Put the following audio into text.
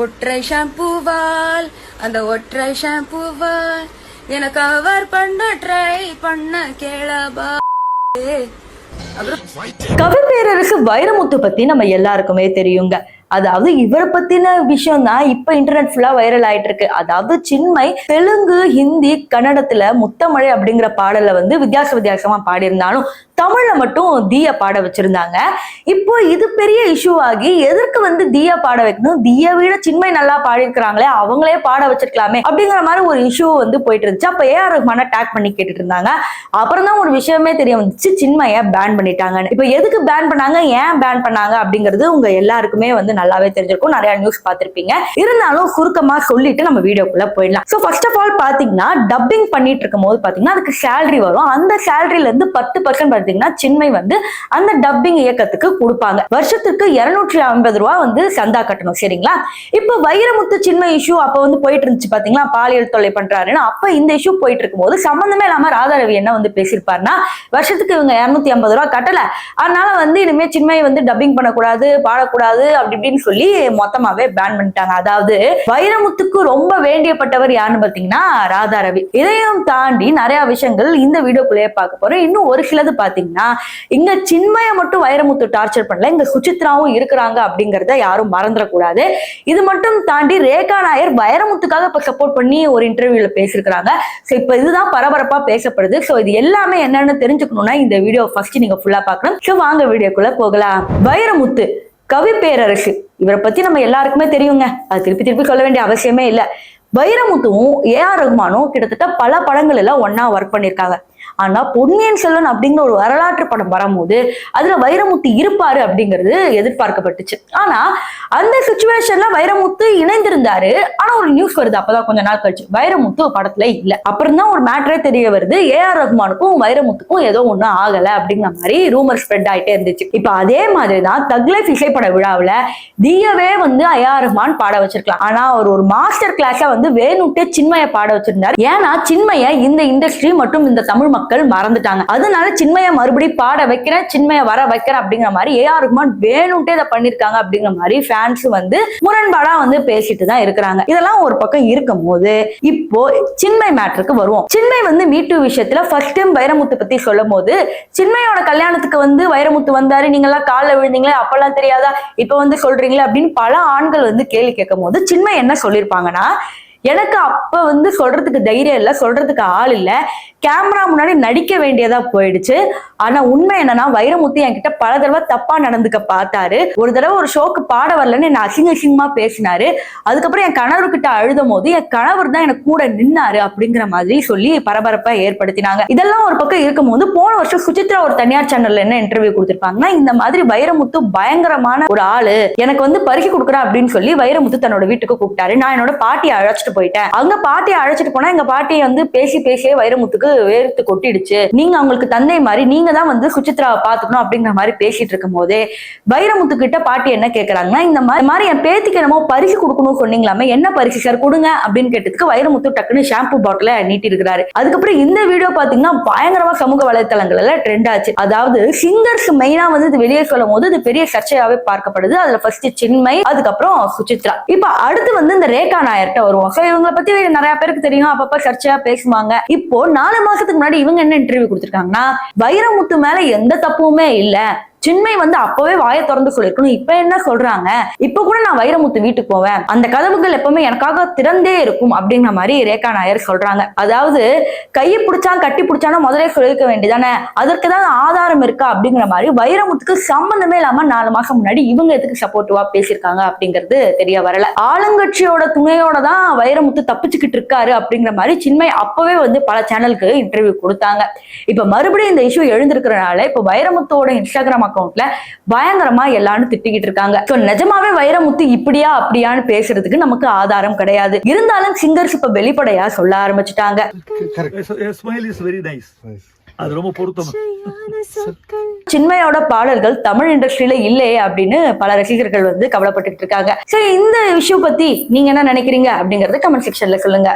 ஒற்றை ஷாம்பூவால் அந்த ஒற்றை ஷாம்பூவால் என கவர் பண்ண ட்ரை பண்ண கேளபா. கவி பேரரசு வைரமுத்து பத்தி நம்ம எல்லாருக்குமே தெரியுங்க. அதாவது இவரை பத்தின விஷயம் தான் இப்ப இன்டர்நெட் ஃபுல்லா வைரல் ஆயிட்டு இருக்கு. அதாவது சின்மை தெலுங்கு, ஹிந்தி, கன்னடத்துல முத்தமழை அப்படிங்கிற பாடல வித்தியாசமா பாடியிருந்தாலும் தமிழ்ல மட்டும் தீய பாட வச்சிருந்தாங்க. இப்போ இது பெரிய இஷ்யூ ஆகி எதற்கு தீயா பாட வைக்கணும், தீய விட சின்மை நல்லா பாடியிருக்கிறாங்களே அவங்களே பாட வச்சிருக்கலாமே அப்படிங்கிற மாதிரி ஒரு இஷ்யூ போயிட்டு இருந்துச்சு. அப்ப ஏஆர் ரஹ்மான டேக் பண்ணி கேட்டுட்டு இருந்தாங்க. அப்புறம் தான் ஒரு விஷயமே தெரிய வந்துச்சு, சின்மைய பேன் பண்ணிட்டாங்க. இப்ப எதுக்கு பேன் பண்ணாங்க, ஏன் பேன் பண்ணாங்க அப்படிங்கிறது உங்க எல்லாருக்குமே நல்லாவே தெரிஞ்சிருக்கும், நிறைய நியூஸ் பார்த்திருப்பீங்க. இருந்தாலும் சுருக்கமா சொல்லிட்டு நம்ம வீடியோக்குள்ள போயிடலாம். சோ ஃபர்ஸ்ட் ஆஃப் ஆல் பாத்தீங்கன்னா டப்பிங் பண்ணிட்டு இருக்கும் போது பாத்தீங்கன்னா அதுக்கு சேலரி வரும். அந்த சேலரியில இருந்து 10% பாத்தீங்கன்னா சின்மை அந்த டப்பிங் இயக்கத்துக்கு கொடுப்பாங்க. வருஷத்துக்கு 250 ரூபாய் சந்தா கட்டணும். சரிங்களா? இப்ப வைரமுத்து சின்மை இஷ்யூ அப்ப போயிட்டு இருந்துச்சு பாத்தீங்களா, பாலியல் தொல்லை பண்றாருன்னு. அப்ப இந்த இஷ்யூ போயிட்டு இருக்கும் போது சம்பந்தமே இல்லாம ராதா ரவி என்ன பேசியிருப்பாருன்னா, வருஷத்துக்கு இவங்க 250 ரூபாய் கட்டல, அதனால இனிமே சின்மை டப்பிங் பண்ணக்கூடாது, பாடக்கூடாது அப்படி இப்படின்னு சொல்லி மொத்தமாவே பேன் பண்ணிட்டாங்க. அதாவது வைரமுத்துக்கு ரொம்ப வேண்டியப்பட்டவர் யாருன்னு பாத்தீங்கன்னா ராதா ரவி. இதையும் தாண்டி நிறைய விஷயங்கள் இந்த வீடியோக்குள்ளேயே பார்க்க போறோம். இன்னும் ஒரு சிலது பாத்தீங்கன்னா இங்க சின்மய மட்டும் வைரமுத்து டார்ச்சர் பண்ணல, இங்க சுசித்ராவும் இருக்கிறாங்க அப்படிங்கறத யாரும் மறந்துடக்கூடாது. இது மட்டும் தாண்டி ரேகா நாயர் வைரமுத்துக்காக இப்ப சப்போர்ட் பண்ணி ஒரு இன்டர்வியூல பேசியிருக்கிறாங்க. சோ இப்ப இதுதான் பரபரப்பா பேசப்படுது. சோ இது எல்லாமே என்னன்னு தெரிஞ்சுக்கணும்னா இந்த வீடியோ ஃபர்ஸ்ட் நீங்க ஃபுல்லா பார்க்கணும். சோ வாங்க வீடியோக்குள்ள போகலாம். வைரமுத்து கவி பேரரசு இவரை பத்தி நம்ம எல்லாருக்குமே தெரியுங்க, அது திருப்பி திருப்பி சொல்ல வேண்டிய அவசியமே இல்லை. வைரமுத்துவும் ஏஆர் ரஹ்மானும் கிட்டத்தட்ட பல படங்கள் எல்லாம் ஒன்னா ஒர்க் பண்ணியிருக்காங்க. ஆனா பொன்னியின் செல்வன் அப்படிங்கிற ஒரு வரலாற்று படம் வரும்போது அதுல வைரமுத்து இருப்பாரு அப்படிங்கிறது எதிர்பார்க்கப்பட்டுச்சு. ஆனா அந்த சிச்சுவேஷன்ல வைரமுத்து இணைந்திருந்தாரு. ஆனா ஒரு நியூஸ் வருது அப்பதான் கொஞ்ச நாள் கழிச்சு, வைரமுத்து படத்துல இல்ல. அப்புறம் தான் ஒரு மேட்டரே தெரிய வருது, ஏஆர் ரஹ்மானுக்கும் வைரமுத்துக்கும் ஏதோ ஒண்ணு ஆகல அப்படிங்கிற மாதிரி ரூமர் ஸ்ப்ரெட் ஆயிட்டே இருந்துச்சு. இப்ப அதே மாதிரிதான் தக் லைஃப் இசைப்பட விழாவுல தீயவே ஏஆர் ரஹ்மான் பாட வச்சிருக்கலாம். ஆனா அவர் ஒரு மாஸ்டர் கிளாஸா வேணுட்டே சின்மைய பாட வச்சிருந்தாரு. ஏன்னா சின்மைய இந்த இண்டஸ்ட்ரி மற்றும் இந்த தமிழ் மக்கள் மறந்துட்டாங்க. அதனால சின்மைய மறுபடியும் பாட வைக்கிறேன், சின்மைய வர வைக்கிறேன் அப்படிங்கிற மாதிரி ஏஆர் ரஹ்மான் வேணும்ட்டே இதை பண்ணிருக்காங்க அப்படிங்கிற மாதிரி ஃபேன்ஸ் முரண்பாடா பேசிட்டு தான் இருக்கிறாங்க. இதெல்லாம் ஒரு பக்கம் இருக்கும் போது இப்போ சின்மை மேட்டருக்கு வருவோம். சின்மை மீட்டு விஷயத்துல ஃபர்ஸ்ட் டைம் வைரமுத்து பத்தி சொல்லும் போது, சின்மையோட கல்யாணத்துக்கு வைரமுத்து வந்தாரு, நீங்க எல்லாம் காலில் விழுந்தீங்களே அப்பெல்லாம் தெரியாதா, இப்ப சொல்றீங்களே அப்படின்னு பல ஆண்கள் கேள்வி கேட்கும் போது சின்மை என்ன சொல்லியிருப்பாங்கன்னா, எனக்கு அப்ப சொல்றதுக்கு தைரியம் இல்லை, சொல்றதுக்கு ஆள் இல்லை, கேமரா முன்னாடி நடிக்க வேண்டியதா போயிடுச்சு. ஆனா உண்மை என்னன்னா வைரமுத்து என்கிட்ட பல தடவை தப்பா நடந்துக்க பார்த்தாரு. ஒரு தடவை ஒரு ஷோக்கு பாட வரலன்னு என்ன அசிங்கமா பேசினாரு. அதுக்கப்புறம் என் கணவர்கிட்ட அழுதும் போது என் கணவர் தான் எனக்கு கூட நின்னாரு அப்படிங்கிற மாதிரி சொல்லி பரபரப்பா ஏற்படுத்தினாங்க. இதெல்லாம் ஒரு பக்கம் இருக்கும் போது போன வருஷம் சுசித்ரா ஒரு தனியார் சேனல்ல என்ன இன்டர்வியூ கொடுத்திருப்பாங்கன்னா, இந்த மாதிரி வைரமுத்து பயங்கரமான ஒரு ஆளு, எனக்கு பரிசு கொடுக்குறேன் அப்படின்னு சொல்லி வைரமுத்து தன்னோட வீட்டுக்கு கூப்பிட்டாரு. நான் என்னோட பாட்டியை அழைச்சிட்டு போயிட்டேன். அங்க பாட்டியை அழைச்சிட்டு போனா எங்க பாட்டியை பேசி பேசியே வைரமுத்துக்கு வேர்த்து கொட்டிடுச்சு. நீங்க அவங்களுக்கு தந்தை மாதிரி, நீங்க தான் சுசித்ராவை பாத்துக்கணும் அப்படிங்கிற மாதிரி பேசிட்டு இருக்கும் போதே வைரமுத்து கிட்ட பாட்டி என்ன கேக்குறாங்கன்னா, இந்த மாதிரி என் பேத்திக்கு என்னமோ பரிசு கொடுக்கணும்னு சொன்னீங்களாமே, என்ன பரிசு சார் கொடுங்க அப்படின்னு கேட்டதுக்கு வைரமுத்து டக்குன்னு ஷாம்பு பாட்டில நீட்டி இருக்கிறாரு. அதுக்கப்புறம் இந்த வீடியோ பாத்தீங்கன்னா பயங்கரமா சமூக வலைதளங்கள்ல ட்ரெண்ட் ஆச்சு. அதாவது சிங்கர்ஸ் மெயினா இது வெளியே சொல்லும் போது இது பெரிய சர்ச்சையாவே பார்க்கப்படுது. அதுல ஃபர்ஸ்ட் சின்மை, அதுக்கப்புறம் சுசித்ரா. இப்ப அடுத்து இந்த ரேகா நாயர்கிட்ட வருவோம். இவங்களை பத்தி நிறைய பேருக்கு தெரியும், அப்பப்ப சர்ச்சையா பேசுவாங்க. இப்போ 4 மாசத்துக்கு முன்னாடி இவங்க என்ன இன்டர்வியூ கொடுத்திருக்காங்கன்னா, வைரமுத்து மேல எந்த தப்புமே இல்ல, சின்மை அப்பவே வாயை திறந்து சொல்லிருக்கணும், இப்ப என்ன சொல்றாங்க, இப்ப கூட நான் வைரமுத்து வீட்டுக்கு போவேன், அந்த கதவுகள் எப்பவுமே எனக்காக திறந்தே இருக்கும் அப்படிங்கிற மாதிரி ரேகா நாயர் சொல்றாங்க. அதாவது கையை பிடிச்சான் கட்டி பிடிச்சானா முதலே சொல்லிருக்க வேண்டியதானே, அதற்கு தான் ஆதாரம் இருக்கா அப்படிங்கிற மாதிரி வைரமுத்துக்கு சம்பந்தமே இல்லாம 4 மாசம் முன்னாடி இவங்க எதுக்கு சப்போர்ட்டிவா பேசியிருக்காங்க அப்படிங்கிறது தெரிய வரல. ஆளுங்கட்சியோட துணையோட தான் வைரமுத்து தப்பிச்சுக்கிட்டு இருக்காரு அப்படிங்கிற மாதிரி சின்மை அப்பவே பல சேனலுக்கு இன்டர்வியூ கொடுத்தாங்க. இப்ப மறுபடியும் இந்த இஷ்யூ எழுந்திருக்கிறனால இப்ப வைரமுத்தோட இன்ஸ்டாகிராம் அக்கௌண்ட்ல பயங்கரமா எல்லாரும் திட்டிக்கிட்டு இருக்காங்க. நிஜமாவே வைரமுத்து இப்படியா அப்படியான்னு பேசுறதுக்கு நமக்கு ஆதாரம் கிடையாது. இருந்தாலும் சிங்கர்ஸ் இப்ப வெளிப்படையா சொல்ல ஆரம்பிச்சுட்டாங்க. அது ரொம்ப பொருத்தம். சின்மையோட பாடல்கள் தமிழ் இண்டஸ்ட்ரியில இல்லையே அப்படின்னு பல ரசிகர்கள் கவலைப்பட்டு இருக்காங்க. சரி, இந்த விஷயம் பத்தி நீங்க என்ன நினைக்கிறீங்க அப்படிங்கறத கமெண்ட் செக்ஷன்ல சொல்லுங்க.